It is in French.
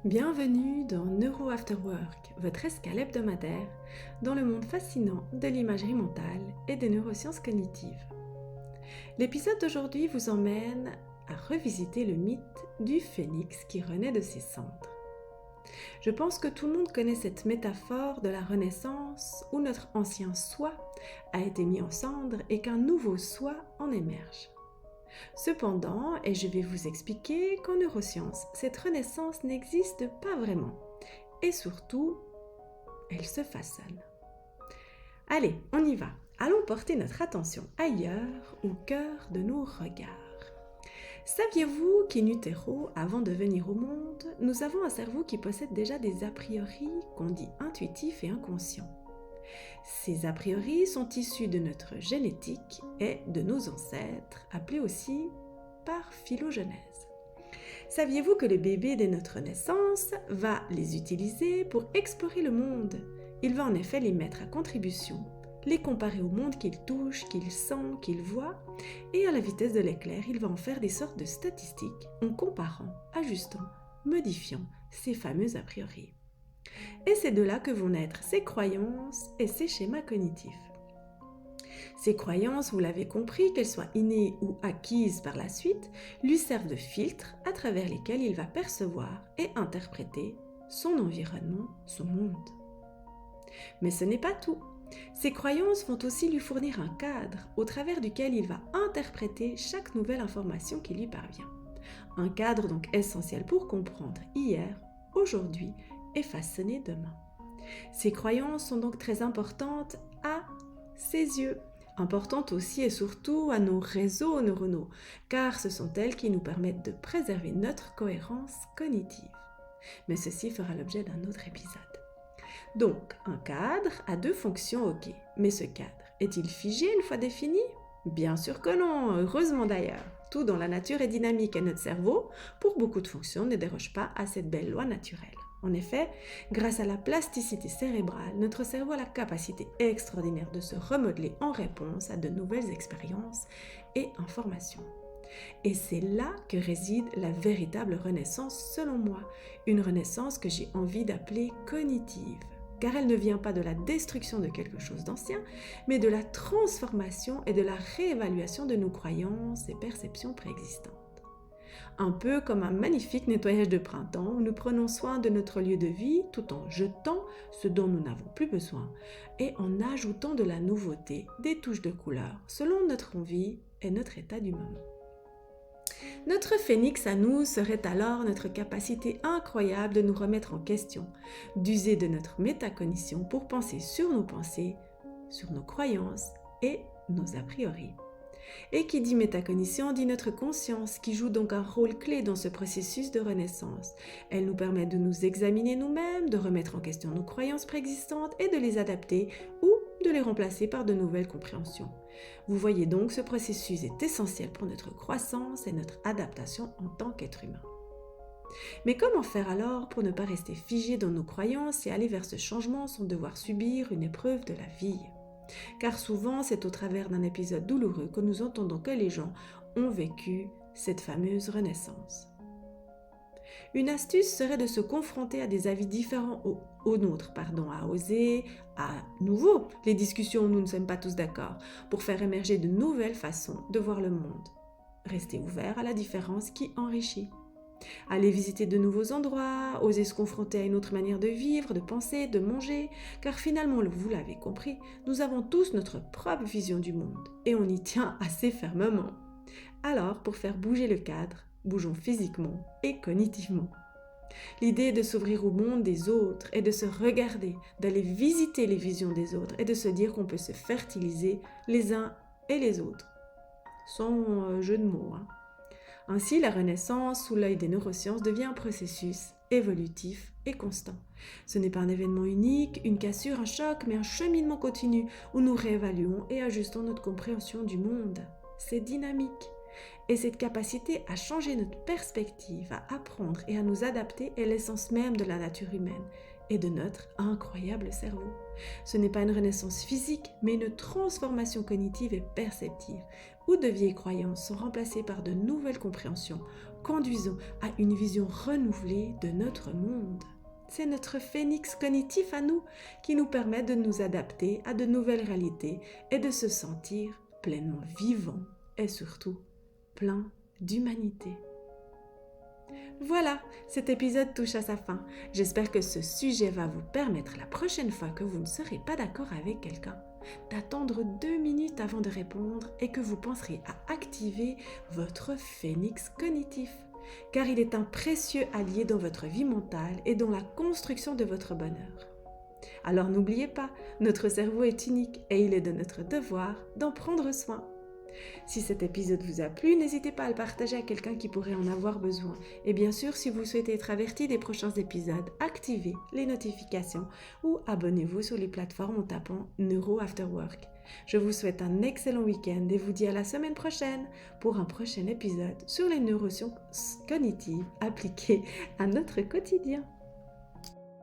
Bienvenue dans Neuro After Work, votre escale hebdomadaire dans le monde fascinant de l'imagerie mentale et des neurosciences cognitives. L'épisode d'aujourd'hui vous emmène à revisiter le mythe du phénix qui renaît de ses cendres. Je pense que tout le monde connaît cette métaphore de la Renaissance où notre ancien soi a été mis en cendres et qu'un nouveau soi en émerge. Cependant, et je vais vous expliquer qu'en neurosciences, cette renaissance n'existe pas vraiment. Et surtout, elle se façonne. Allez, on y va. Allons porter notre attention ailleurs, au cœur de nos regards. Saviez-vous qu'in utero, avant de venir au monde, nous avons un cerveau qui possède déjà des a priori qu'on dit intuitifs et inconscients. Ces a priori sont issus de notre génétique et de nos ancêtres, appelés aussi par phylogenèse. Saviez-vous que le bébé dès notre naissance va les utiliser pour explorer le monde ? Il va en effet les mettre à contribution, les comparer au monde qu'il touche, qu'il sent, qu'il voit, et à la vitesse de l'éclair, il va en faire des sortes de statistiques en comparant, ajustant, modifiant ces fameux a priori. Et c'est de là que vont naître ses croyances et ses schémas cognitifs. Ces croyances, vous l'avez compris, qu'elles soient innées ou acquises par la suite, lui servent de filtre à travers lesquels il va percevoir et interpréter son environnement, son monde. Mais ce n'est pas tout. Ces croyances vont aussi lui fournir un cadre au travers duquel il va interpréter chaque nouvelle information qui lui parvient. Un cadre donc essentiel pour comprendre hier, aujourd'hui et façonner demain. Ces croyances sont donc très importantes à ses yeux, importantes aussi et surtout à nos réseaux neuronaux, car ce sont elles qui nous permettent de préserver notre cohérence cognitive. Mais ceci fera l'objet d'un autre épisode. Donc, un cadre a deux fonctions, ok, mais ce cadre est-il figé une fois défini ? Bien sûr que non, heureusement d'ailleurs. Tout dans la nature est dynamique et notre cerveau, pour beaucoup de fonctions, ne déroge pas à cette belle loi naturelle. En effet, grâce à la plasticité cérébrale, notre cerveau a la capacité extraordinaire de se remodeler en réponse à de nouvelles expériences et informations. Et c'est là que réside la véritable renaissance selon moi, une renaissance que j'ai envie d'appeler cognitive, car elle ne vient pas de la destruction de quelque chose d'ancien, mais de la transformation et de la réévaluation de nos croyances et perceptions préexistantes. Un peu comme un magnifique nettoyage de printemps où nous prenons soin de notre lieu de vie tout en jetant ce dont nous n'avons plus besoin et en ajoutant de la nouveauté, des touches de couleur selon notre envie et notre état du moment. Notre phénix à nous serait alors notre capacité incroyable de nous remettre en question, d'user de notre métacognition pour penser sur nos pensées, sur nos croyances et nos a priori. Et qui dit métacognition dit notre conscience qui joue donc un rôle clé dans ce processus de renaissance. Elle nous permet de nous examiner nous-mêmes, de remettre en question nos croyances préexistantes et de les adapter ou de les remplacer par de nouvelles compréhensions. Vous voyez donc, ce processus est essentiel pour notre croissance et notre adaptation en tant qu'être humain. Mais comment faire alors pour ne pas rester figé dans nos croyances et aller vers ce changement sans devoir subir une épreuve de la vie ? Car souvent, c'est au travers d'un épisode douloureux que nous entendons que les gens ont vécu cette fameuse renaissance. Une astuce serait de se confronter à des avis différents aux nôtres, à oser à nouveau les discussions où nous ne sommes pas tous d'accord, pour faire émerger de nouvelles façons de voir le monde. Rester ouvert à la différence qui enrichit. Aller visiter de nouveaux endroits, oser se confronter à une autre manière de vivre, de penser, de manger, car finalement, vous l'avez compris, nous avons tous notre propre vision du monde et on y tient assez fermement. Alors, pour faire bouger le cadre, bougeons physiquement et cognitivement. L'idée est de s'ouvrir au monde des autres et de se regarder, d'aller visiter les visions des autres et de se dire qu'on peut se fertiliser les uns et les autres. Sans jeu de mots, Ainsi, la renaissance sous l'œil des neurosciences devient un processus évolutif et constant. Ce n'est pas un événement unique, une cassure, un choc, mais un cheminement continu où nous réévaluons et ajustons notre compréhension du monde. C'est dynamique. Et cette capacité à changer notre perspective, à apprendre et à nous adapter est l'essence même de la nature humaine et de notre incroyable cerveau. Ce n'est pas une renaissance physique, mais une transformation cognitive et perceptive, où de vieilles croyances sont remplacées par de nouvelles compréhensions, conduisons à une vision renouvelée de notre monde. C'est notre phénix cognitif à nous qui nous permet de nous adapter à de nouvelles réalités et de se sentir pleinement vivant et surtout plein d'humanité. Voilà, cet épisode touche à sa fin. J'espère que ce sujet va vous permettre la prochaine fois que vous ne serez pas d'accord avec quelqu'un d'attendre 2 minutes avant de répondre et que vous penserez à activer votre phénix cognitif, car il est un précieux allié dans votre vie mentale et dans la construction de votre bonheur. Alors n'oubliez pas, notre cerveau est unique et il est de notre devoir d'en prendre soin. Si cet épisode vous a plu, n'hésitez pas à le partager à quelqu'un qui pourrait en avoir besoin. Et bien sûr, si vous souhaitez être averti des prochains épisodes, activez les notifications ou abonnez-vous sur les plateformes en tapant Neuro After Work. Je vous souhaite un excellent week-end et vous dis à la semaine prochaine pour un prochain épisode sur les neurosciences cognitives appliquées à notre quotidien.